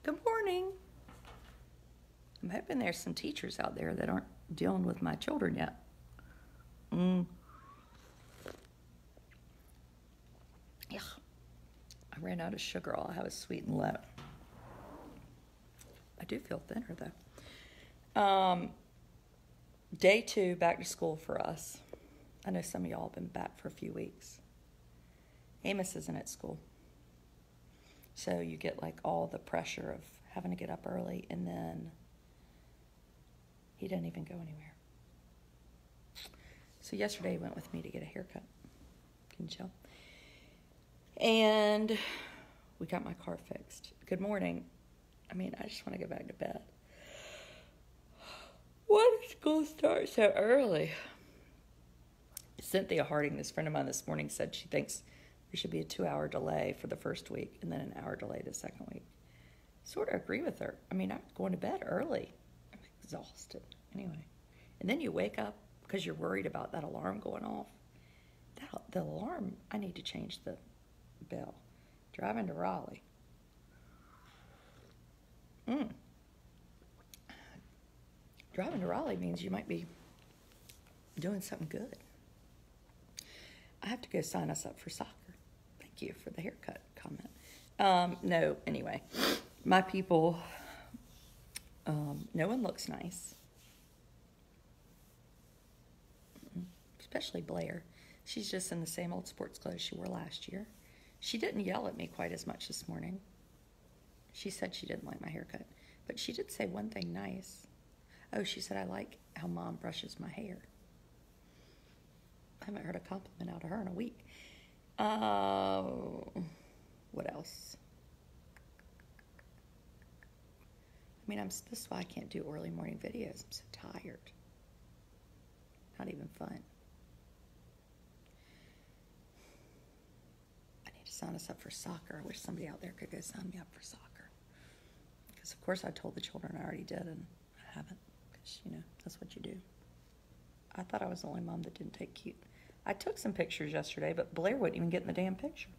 Good morning. I'm hoping there's some teachers out there that aren't dealing with my children yet. Yeah. I ran out of sugar. All I have is sweet and low. I do feel thinner though. Day 2 back to school for us. I know some of y'all have been back for a few weeks. Amos isn't at school. So you get like all the pressure of having to get up early, and then he didn't even go anywhere. So yesterday he went with me to get a haircut. Can you tell? And we got my car fixed. Good morning. I just want to go back to bed. Why did school start so early? Cynthia Harding, this friend of mine this morning, said she thinks there should be a 2-hour delay for the first week and then an hour delay the second week. Sort of agree with her. I'm going to bed early. I'm exhausted. Anyway. And then you wake up because you're worried about that alarm going off. The alarm, I need to change the bell. Driving to Raleigh. Driving to Raleigh means you might be doing something good. I have to go sign us up for soccer. Thank you for the haircut comment. No, anyway. My people, no one looks nice. Especially Blair. She's just in the same old sports clothes she wore last year. She didn't yell at me quite as much this morning. She said she didn't like my haircut. But she did say one thing nice. Oh, she said, I like how Mom brushes my hair. I haven't heard a compliment out of her in a week. What else? This is why I can't do early morning videos. I'm so tired. Not even fun. I need to sign us up for soccer. I wish somebody out there could go sign me up for soccer. Because, of course, I told the children I already did, and I haven't. Because, that's what you do. I thought I was the only mom that didn't take cute. I took some pictures yesterday, but Blair wouldn't even get in the damn picture.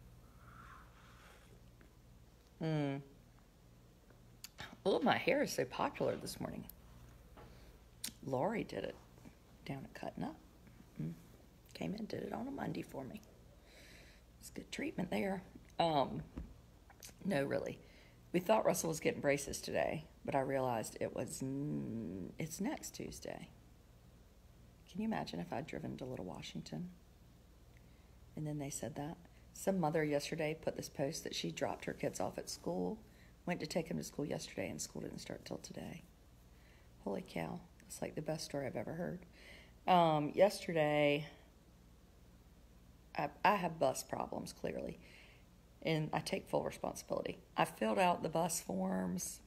Oh, my hair is so popular this morning. Lori did it down at Cutting Up. Came in, did it on a Monday for me. It's good treatment there. No, really. We thought Russell was getting braces today, but I realized it's next Tuesday. Can you imagine if I'd driven to Little Washington? And then they said that. Some mother yesterday put this post that she dropped her kids off at school, went to take them to school yesterday, and school didn't start till today. Holy cow. That's like the best story I've ever heard. Yesterday, I have bus problems, clearly, and I take full responsibility. I filled out the bus forms.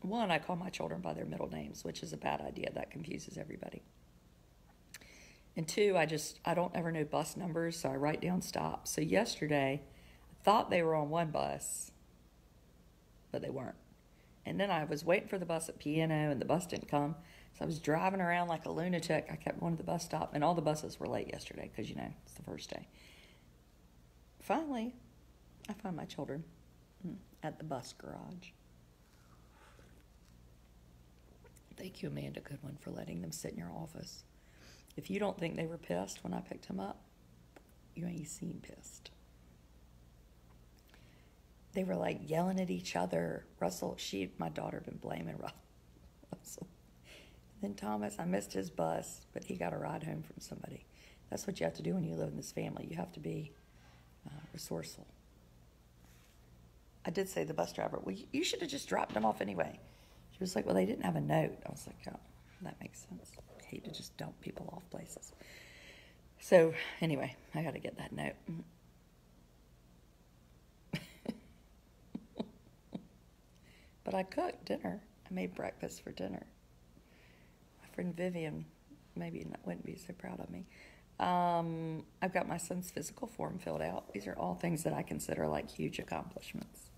One, I call my children by their middle names, which is a bad idea. That confuses everybody. And 2, I don't ever know bus numbers, so I write down stops. So yesterday, I thought they were on one bus, but they weren't. And then I was waiting for the bus at Piano, and the bus didn't come. So I was driving around like a lunatic. I kept going to the bus stop, and all the buses were late yesterday because, it's the first day. Finally, I found my children at the bus garage. Thank you, Amanda Goodwin, for letting them sit in your office. If you don't think they were pissed when I picked them up, you ain't seen pissed. They were like yelling at each other. My daughter had been blaming Russell. And then Thomas, I missed his bus, but he got a ride home from somebody. That's what you have to do when you live in this family. You have to be resourceful. I did say to the bus driver, well, you should have just dropped them off anyway. She was like, well, they didn't have a note. I was like, oh, that makes sense. I hate to just dump people off places. So, anyway, I got to get that note. But I cooked dinner. I made breakfast for dinner. My friend Vivian wouldn't be so proud of me. I've got my son's physical form filled out. These are all things that I consider like huge accomplishments.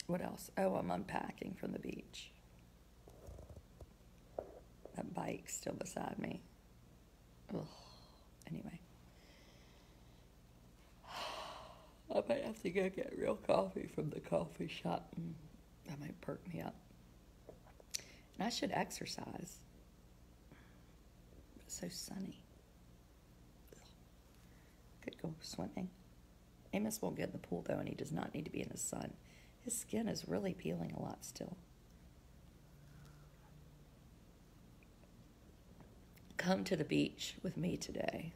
What else? Oh, I'm unpacking from the beach. That bike's still beside me. Ugh. Anyway. I I might have to go get real coffee from the coffee shop. That might perk me up. And I should exercise. It's so sunny. Could go swimming. Amos won't get in the pool, though, and he does not need to be in the sun. His skin is really peeling a lot still. Come to the beach with me today.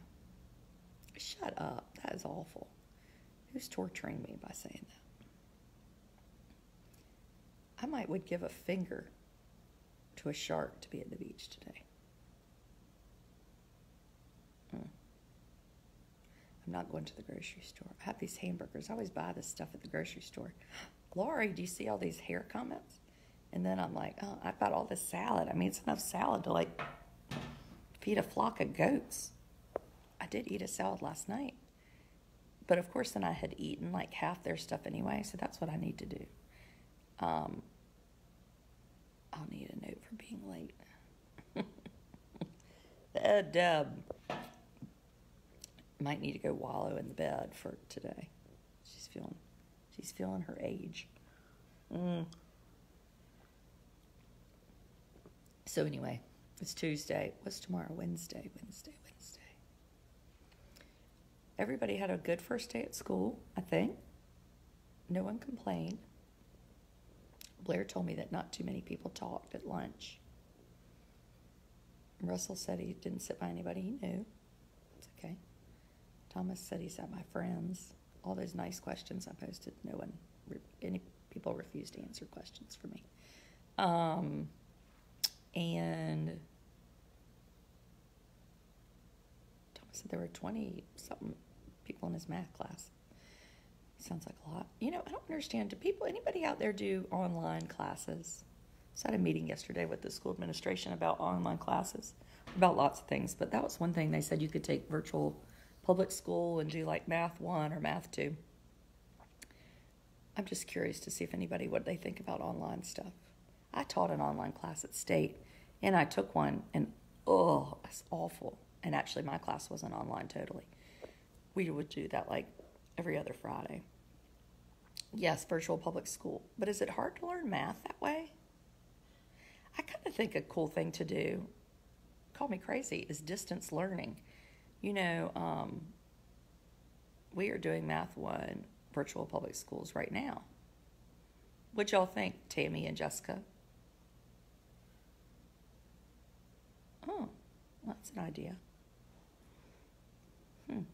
Shut up. That is awful. Who's torturing me by saying that? I would give a finger to a shark to be at the beach today. I'm not going to the grocery store. I have these hamburgers. I always buy this stuff at the grocery store. Lori, do you see all these hair comments? And then I'm like, oh, I've got all this salad. I mean, it's enough salad to, like, feed a flock of goats. I did eat a salad last night. But, of course, then I had eaten, like, half their stuff anyway, so that's what I need to do. I'll need a note for being late. Deb might need to go wallow in the bed for today. She's feeling her age. So anyway, it's Tuesday. What's tomorrow? Wednesday. Everybody had a good first day at school, I think. No one complained. Blair told me that not too many people talked at lunch. Russell said he didn't sit by anybody he knew. It's okay. Thomas said he sat by friends. All those nice questions I posted, any people refused to answer questions for me. And Thomas said there were 20-something people in his math class. Sounds like a lot. You know, I don't understand. Anybody out there do online classes? So I had a meeting yesterday with the school administration about online classes, about lots of things, but that was one thing they said you could take virtual public school and do like Math 1 or Math 2. I'm just curious to see if what they think about online stuff. I taught an online class at State, and I took one, and that's awful. And actually, my class wasn't online totally. We would do that like every other Friday. Yes, virtual public school. But is it hard to learn math that way? I kind of think a cool thing to do, call me crazy, is distance learning. You know, we are doing Math 1 virtual public schools right now. What y'all think, Tammy and Jessica? Oh, that's an idea. Probably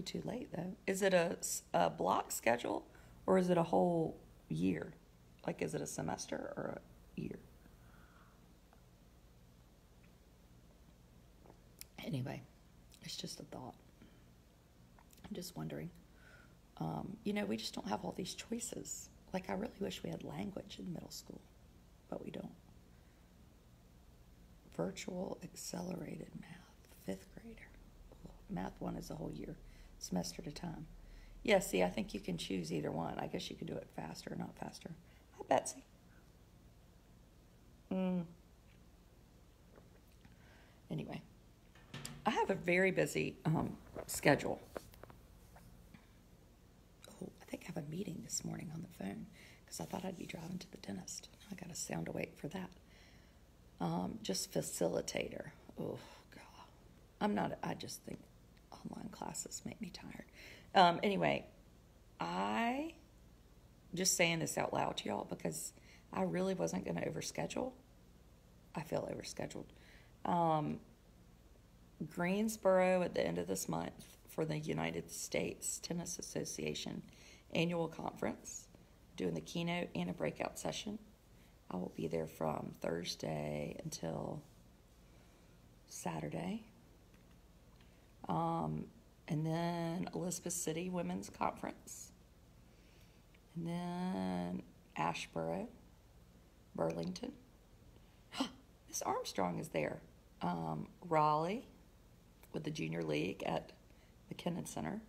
too late, though. Is it a block schedule, or is it a whole year? Like, is it a semester or a year? Anyway, it's just a thought. I'm just wondering. We just don't have all these choices. Like, I really wish we had language in middle school, but we don't. Virtual accelerated math, 5th grader. Math 1 is a whole year, semester at a time. Yeah, see, I think you can choose either one. I guess you can do it faster or not faster. Hi, Betsy. Anyway, I have a very busy schedule. Oh, I think I have a meeting this morning on the phone because I thought I'd be driving to the dentist. I got to sound awake for that. Just facilitator. Oh, God. I just think online classes make me tired. Anyway, I just saying this out loud to y'all because I really wasn't going to overschedule. I feel overscheduled. Greensboro at the end of this month for the United States Tennis Association annual conference, doing the keynote and a breakout session. I will be there from Thursday until Saturday. And then Elizabeth City Women's Conference. And then Asheboro, Burlington. Miss Armstrong is there. Raleigh with the Junior League at McKinnon Center.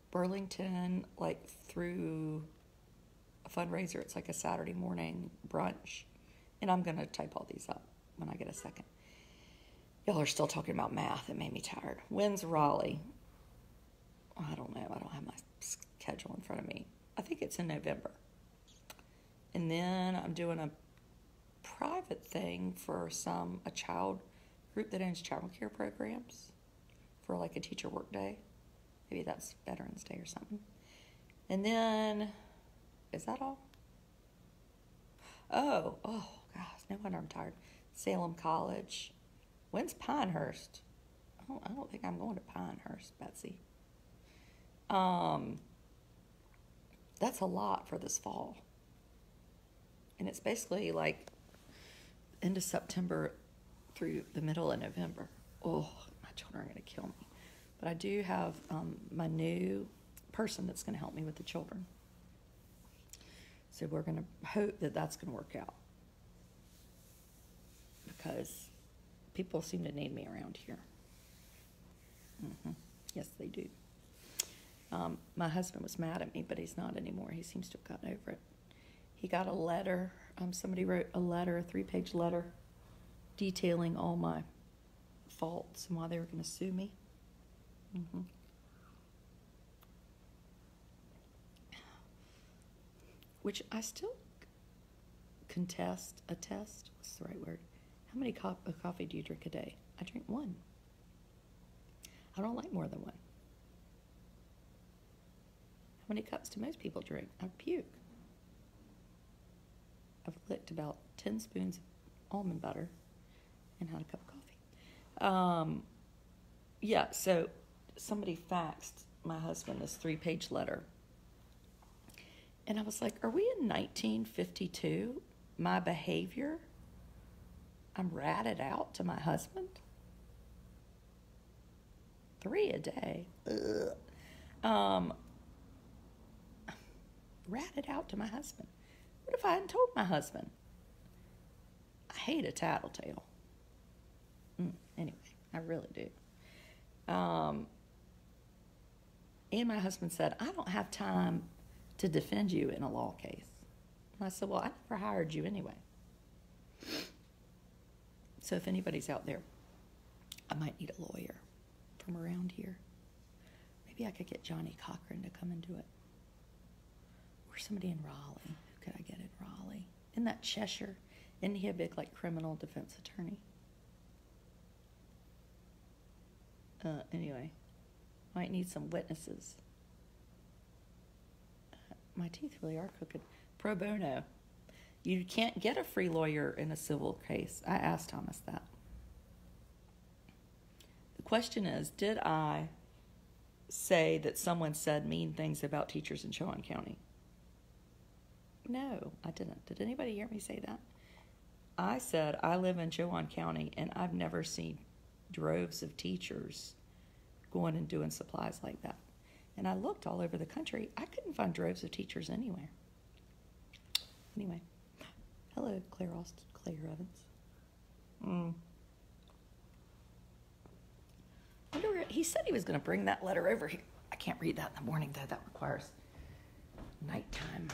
Burlington, like through a fundraiser. It's like a Saturday morning brunch. And I'm going to type all these up when I get a second. Y'all are still talking about math. It made me tired. When's Raleigh? I don't know. I don't have my schedule in front of me. I think it's in November. And then I'm doing a private thing for a child group that owns child care programs for like a teacher work day. Maybe that's Veterans Day or something. And then, is that all? Oh gosh, no wonder I'm tired. Salem College. When's Pinehurst? I don't think I'm going to Pinehurst, Betsy. That's a lot for this fall. And it's basically like end of September through the middle of November. Oh, my children are going to kill me. But I do have my new person that's going to help me with the children. So we're going to hope that that's going to work out. Because people seem to need me around here. Yes, they do. My husband was mad at me, but he's not anymore. He seems to have gotten over it. He got a letter. Somebody wrote a 3-page letter, detailing all my faults and why they were going to sue me. Which I still attest, what's the right word? How many coffee do you drink a day? I drink one. I don't like more than one. How many cups do most people drink? I puke. I've licked about 10 spoons of almond butter and had a cup of coffee. Yeah, so somebody faxed my husband this 3-page letter. And I was like, are we in 1952? My behavior? I'm ratted out to my husband? 3 a day? Ugh. Ratted out to my husband. What if I hadn't told my husband? I hate a tattletale. Anyway, I really do. And my husband said, I don't have time to defend you in a law case. And I said, well, I never hired you anyway. So if anybody's out there, I might need a lawyer from around here. Maybe I could get Johnny Cochran to come and do it. Or somebody in Raleigh. Who could I get in Raleigh? Isn't that Cheshire? Isn't he a big, like, criminal defense attorney? Anyway, might need some witnesses. My teeth really are crooked. Pro bono. You can't get a free lawyer in a civil case. I asked Thomas that. The question is, did I say that someone said mean things about teachers in Chowan County? No, I didn't. Did anybody hear me say that? I said I live in Chowan County and I've never seen droves of teachers going and doing supplies like that. And I looked all over the country. I couldn't find droves of teachers anywhere. Anyway, hello, Claire Evans. He said he was going to bring that letter over here. I can't read that in the morning, though. That requires nighttime.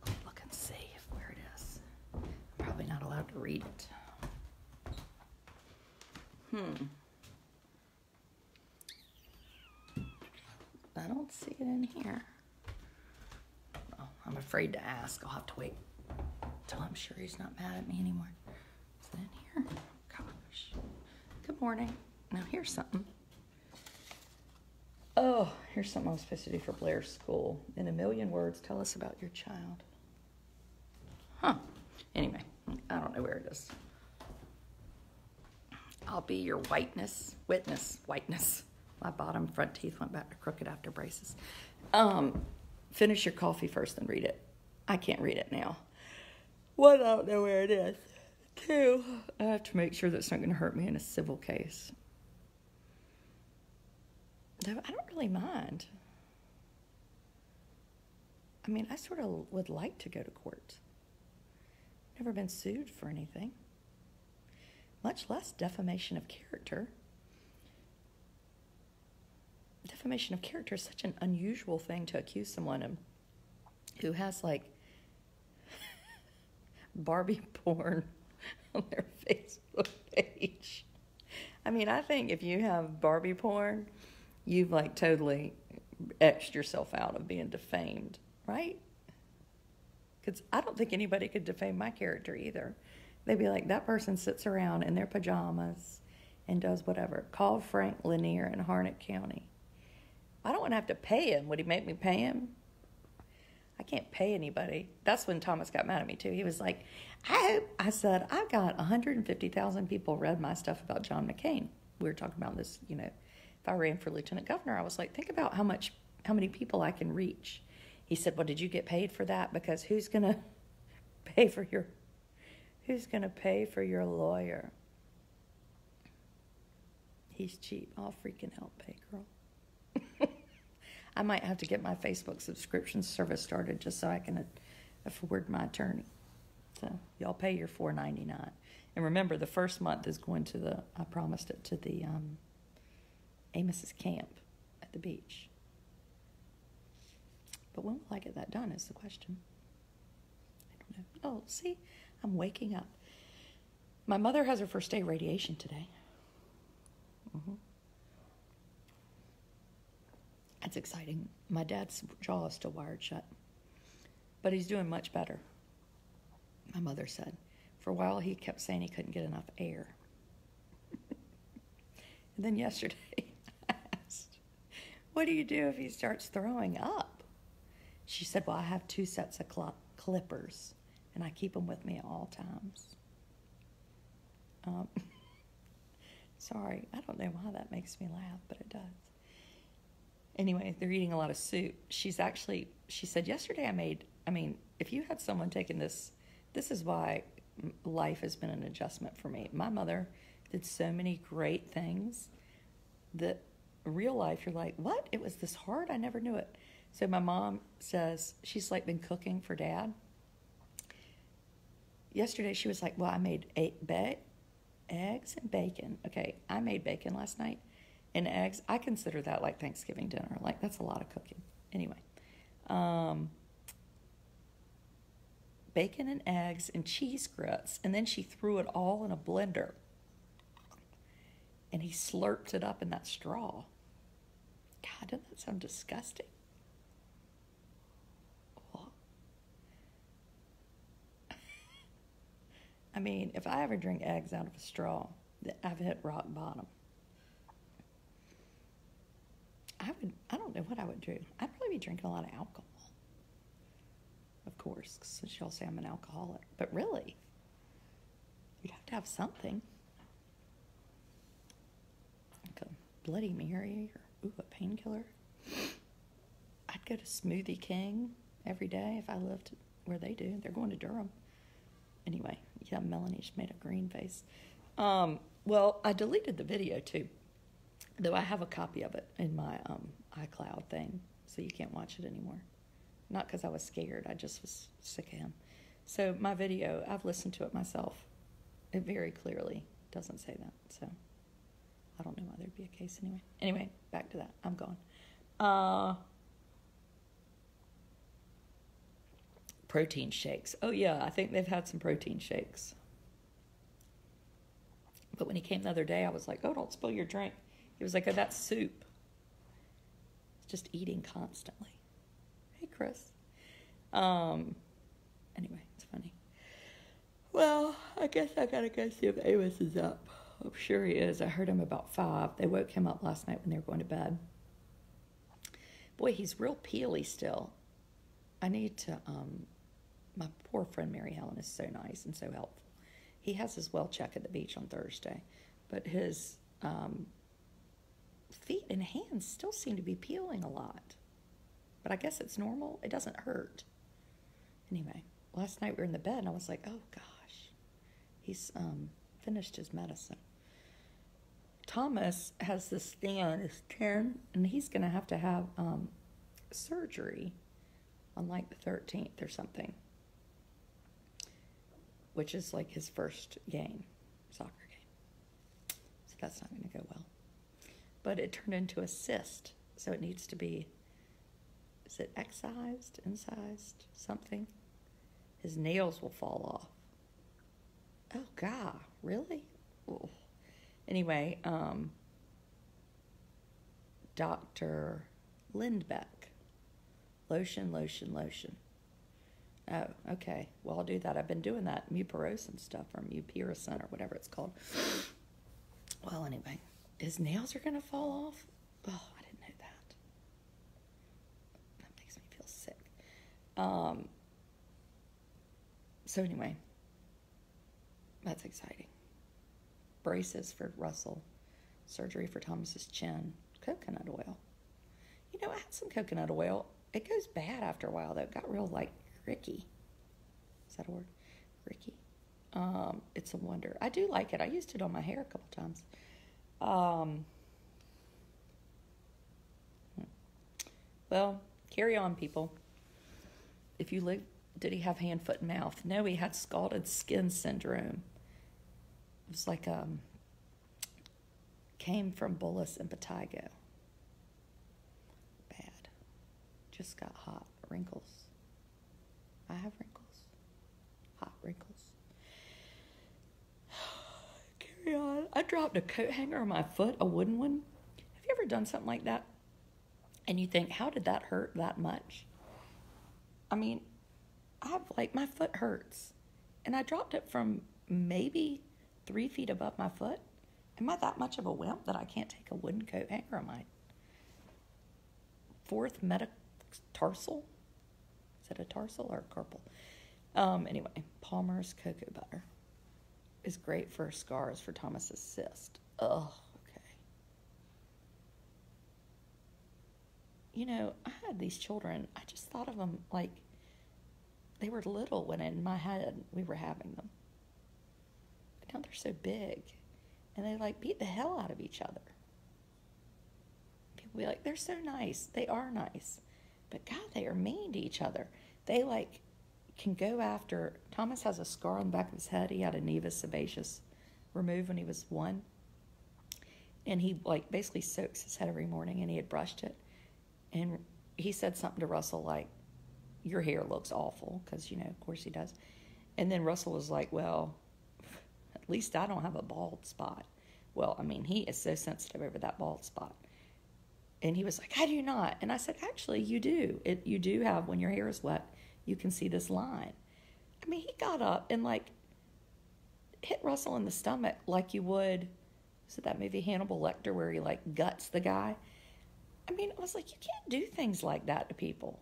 Let me look and see where it is. I'm probably not allowed to read it. I don't see it in here. Well, I'm afraid to ask. I'll have to wait till I'm sure he's not mad at me anymore. Is it in here? Gosh. Good morning. Now here's something. Oh, here's something I was supposed to do for Blair's school. In a million words, tell us about your child. Anyway, I don't know where it is. I'll be your witness. My bottom front teeth went back to crooked after braces. Finish your coffee first and read it. I can't read it now. 1, I don't know where it is. 2, I have to make sure that's not going to hurt me in a civil case. Though I don't really mind. I mean, I sort of would like to go to court. Never been sued for anything. Much less defamation of character. Defamation of character is such an unusual thing to accuse someone of who has, like, Barbie porn on their Facebook page. I mean, I think if you have Barbie porn, you've, like, totally X yourself out of being defamed, right? Because I don't think anybody could defame my character either. They'd be like, that person sits around in their pajamas and does whatever. Call Frank Lanier in Harnett County. I don't want to have to pay him. Would he make me pay him? I can't pay anybody. That's when Thomas got mad at me, too. He was like, I said, I got 150,000 people read my stuff about John McCain. We were talking about this, you know, if I ran for lieutenant governor, I was like, think about how many people I can reach. He said, well, did you get paid for that? Because who's going to pay for your lawyer? He's cheap. I'll freaking help pay, girl. I might have to get my Facebook subscription service started just so I can afford my attorney. So y'all pay your $4.99. And remember, the first month is going to I promised it to the Amos's camp at the beach. But when will I get that done is the question. I don't know. Oh, see, I'm waking up. My mother has her first day of radiation today. That's exciting. My dad's jaw is still wired shut, but he's doing much better, my mother said. For a while, he kept saying he couldn't get enough air. And then yesterday, I asked, what do you do if he starts throwing up? She said, well, I have 2 sets of clippers, and I keep them with me at all times. Sorry, I don't know why that makes me laugh, but it does. Anyway, they're eating a lot of soup. She said, yesterday if you had someone taking this is why life has been an adjustment for me. My mother did so many great things that real life, you're like, what? It was this hard? I never knew it. So my mom says she's like been cooking for Dad. Yesterday she was like, well, I made eggs and bacon. Okay, I made bacon last night. And eggs, I consider that like Thanksgiving dinner. Like, that's a lot of cooking. Anyway. Bacon and eggs and cheese grits. And then she threw it all in a blender. And he slurped it up in that straw. God, doesn't that sound disgusting? Oh. I mean, if I ever drink eggs out of a straw, I've hit rock bottom. I don't know what I would do. I'd probably be drinking a lot of alcohol. Of course, since y'all say I'm an alcoholic. But really, you'd have to have something. Like a Bloody Mary or a painkiller. I'd go to Smoothie King every day if I lived where they do. They're going to Durham. Anyway, yeah, Melanie's made a green face. Well, I deleted the video too. Though I have a copy of it in my iCloud thing, so you can't watch it anymore. Not because I was scared, I just was sick of him. So my video, I've listened to it myself. It very clearly doesn't say that, so I don't know why there'd be a case anyway. Anyway, back to that. I'm gone. Protein shakes. Oh yeah, I think they've had some protein shakes. But when he came the other day, I was like, oh, don't spill your drink. He was like, oh, that's soup. It's just eating constantly. Hey, Chris. Anyway, it's funny. Well, I guess I gotta go see if Amos is up. I'm sure he is. I heard him about 5. They woke him up last night when they were going to bed. Boy, he's real peely still. I need to, my poor friend Mary Helen is so nice and so helpful. He has his well check at the beach on Thursday, but his feet and hands still seem to be peeling a lot. But I guess it's normal. It doesn't hurt. Anyway, last night we were in the bed and I was like, oh gosh, he's finished his medicine. Thomas has this thing on his chin and he's going to have surgery on like the 13th or something, which is like his first game, soccer game. So that's not going to go well. But it turned into a cyst, so it needs to be, is it excised, incised, something? His nails will fall off. Oh, God, really? Ooh. Anyway, Dr. Lindbeck. Lotion, lotion, lotion. Oh, okay. Well, I'll do that. I've been doing that mupirocin stuff, or mupirocin, or whatever it's called. Well, anyway, his nails are going to fall off? Oh, I didn't know that. That makes me feel sick. So anyway, that's exciting. Braces for Russell. Surgery for Thomas's chin. Coconut oil. You know, I had some coconut oil. It goes bad after a while, though. It got real, ricky. Is that a word? Ricky? It's a wonder. I do like it. I used it on my hair a couple times. Well, carry on, people. If you live, did he have hand, foot, and mouth? No, he had scalded skin syndrome. It was came from bullous impetigo. Bad. Just got hot. Wrinkles. I have wrinkles. Hot wrinkles. Carry on. I dropped a coat hanger on my foot, a wooden one. Have you ever done something like that? And you think, how did that hurt that much? I mean, I have, my foot hurts. And I dropped it from maybe 3 feet above my foot. Am I that much of a wimp that I can't take a wooden coat hanger on my fourth metatarsal? Is it a tarsal or a carpal? Anyway, Palmer's cocoa butter is great for scars for Thomas's cyst. Ugh, okay. You know, I had these children. I just thought of them like they were little when in my head we were having them. But now they're so big. And they beat the hell out of each other. People be like, they're so nice. They are nice. But God, they are mean to each other. They can go after. Thomas has a scar on the back of his head. He had a nevus sebaceous removed when he was 1. And he basically soaks his head every morning, and he had brushed it. And he said something to Russell like, your hair looks awful, because, of course he does. And then Russell was like, well, at least I don't have a bald spot. Well, I mean, he is so sensitive over that bald spot. And he was like, I do not. And I said, actually, you do. You do have, when your hair is wet, you can see this line. I mean, he got up and, hit Russell in the stomach like you would, is it that movie Hannibal Lecter where he, guts the guy? I mean, I was like, you can't do things like that to people.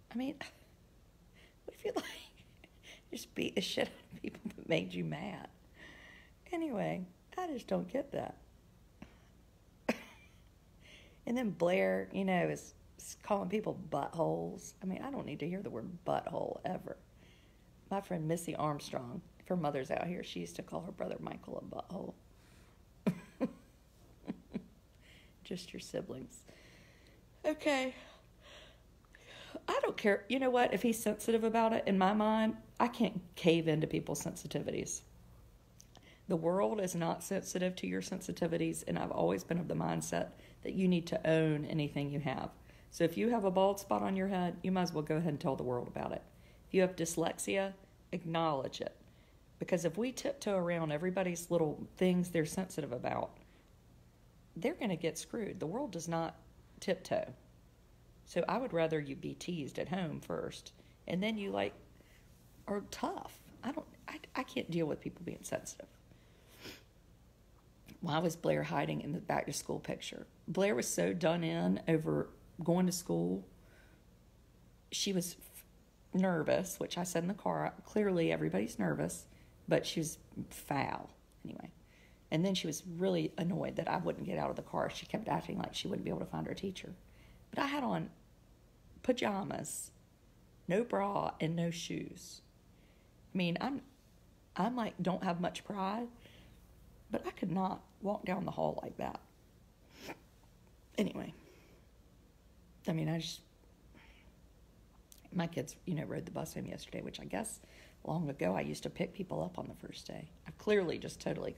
I mean, what if you, just beat the shit out of people that made you mad? Anyway, I just don't get that. And then Blair, is calling people buttholes. I mean, I don't need to hear the word butthole ever. My friend Missy Armstrong, if her mother's out here, she used to call her brother Michael a butthole. Just your siblings. Okay. I don't care. You know what? If he's sensitive about it, in my mind, I can't cave into people's sensitivities. The world is not sensitive to your sensitivities, and I've always been of the mindset that you need to own anything you have. So if you have a bald spot on your head, you might as well go ahead and tell the world about it. If you have dyslexia, acknowledge it. Because if we tiptoe around everybody's little things they're sensitive about, they're going to get screwed. The world does not tiptoe. So I would rather you be teased at home first, and then you are tough. I can't deal with people being sensitive. Why was Blair hiding in the back to school picture? Blair was so done in over going to school. She was nervous, which I said in the car. Clearly everybody's nervous, but she was foul anyway. And then she was really annoyed that I wouldn't get out of the car. She kept acting like she wouldn't be able to find her teacher. But I had on pajamas, no bra, and no shoes. I mean, I'm don't have much pride, but I could not walk down the hall like that. Anyway, I mean, my kids, rode the bus home yesterday, which I guess long ago I used to pick people up on the first day. I've clearly just totally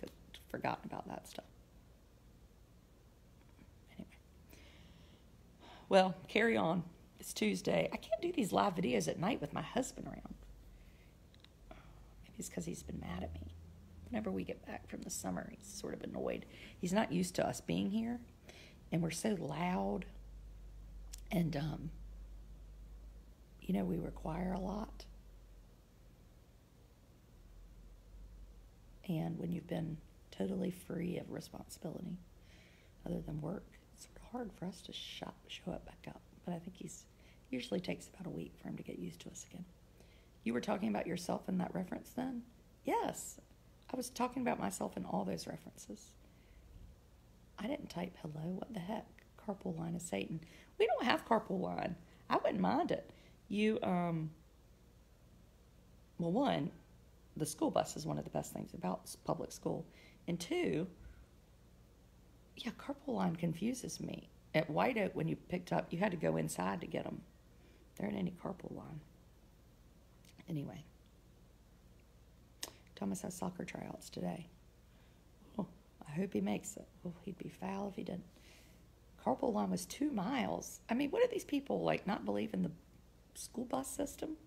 forgotten about that stuff. Anyway. Well, carry on. It's Tuesday. I can't do these live videos at night with my husband around. Maybe it's because he's been mad at me. Whenever we get back from the summer, he's sort of annoyed. He's not used to us being here, and we're so loud, and, we require a lot. And when you've been totally free of responsibility other than work, it's sort of hard for us to show up back up. But I think usually takes about a week for him to get used to us again. You were talking about yourself in that reference then? Yes, I was talking about myself in all those references. I didn't type hello. What the heck? Carpool line of Satan. We don't have carpool line. I wouldn't mind it. Well, one, the school bus is one of the best things about public school. And two, yeah, carpool line confuses me. At White Oak, when you picked up, you had to go inside to get them. There ain't any carpool line. Anyway, Thomas has soccer tryouts today. Oh, I hope he makes it. Oh, he'd be foul if he didn't. Carpool line was 2 miles. I mean, what do these people, not believe in the school bus system?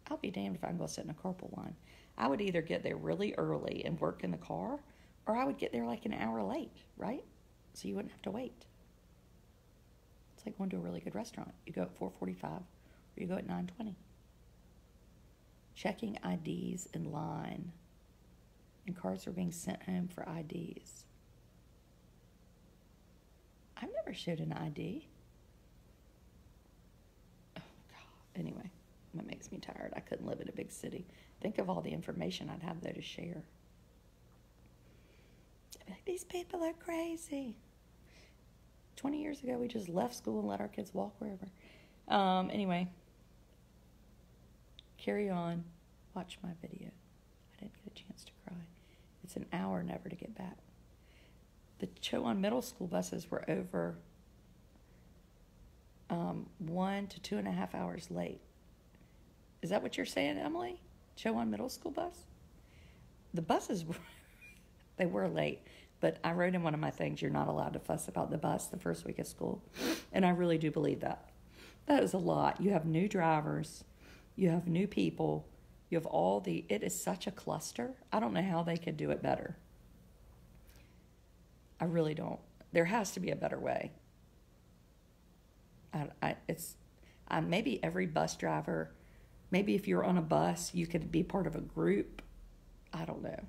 I'll be damned if I can go sit in a carpool line. I would either get there really early and work in the car, or I would get there an hour late, right? So you wouldn't have to wait. It's like going to a really good restaurant. You go at 4:45, or you go at 9:20. Checking IDs in line, and cars are being sent home for IDs. I've never showed an ID. Oh, God. Anyway, that makes me tired. I couldn't live in a big city. Think of all the information I'd have, though, to share. These people are crazy. 20 years ago, we just left school and let our kids walk wherever. Anyway, carry on. Watch my video. I didn't get a chance to cry. It's an hour never to get back. The Chowan Middle School buses were over 1 to 2.5 hours late. Is that what you're saying, Emily? Chowan Middle School bus? The buses they were late, but I wrote in one of my things, you're not allowed to fuss about the bus the first week of school. And I really do believe that. That is a lot. You have new drivers. You have new people. You have it is such a cluster. I don't know how they could do it better. I really don't. There has to be a better way. Maybe every bus driver, maybe if you're on a bus, you could be part of a group. I don't know.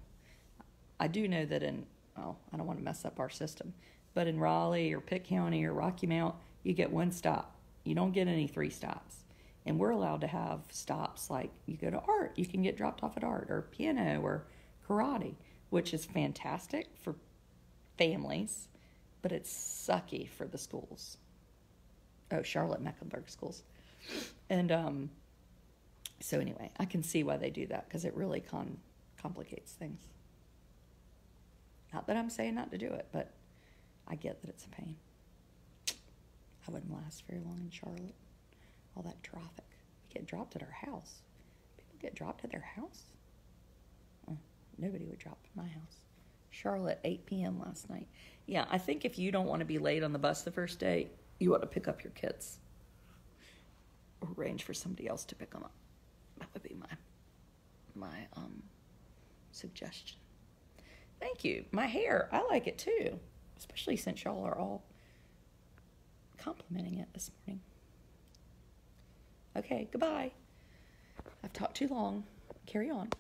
I do know that I don't want to mess up our system, but in Raleigh or Pitt County or Rocky Mount, you get 1 stop. You don't get any 3 stops. And we're allowed to have stops like you go to art, you can get dropped off at art, or piano or karate, which is fantastic for families, but it's sucky for the schools. Oh, Charlotte-Mecklenburg schools. And so anyway, I can see why they do that, because it really complicates things. Not that I'm saying not to do it, but I get that it's a pain. I wouldn't last very long in Charlotte. All that traffic. We get dropped at our house. People get dropped at their house? Oh, nobody would drop at my house. Charlotte, 8 p.m. last night. Yeah, I think if you don't want to be late on the bus the first day, you ought to pick up your kids. Or arrange for somebody else to pick them up. That would be my suggestion. Thank you. My hair, I like it too. Especially since y'all are all complimenting it this morning. Okay, goodbye. I've talked too long. Carry on.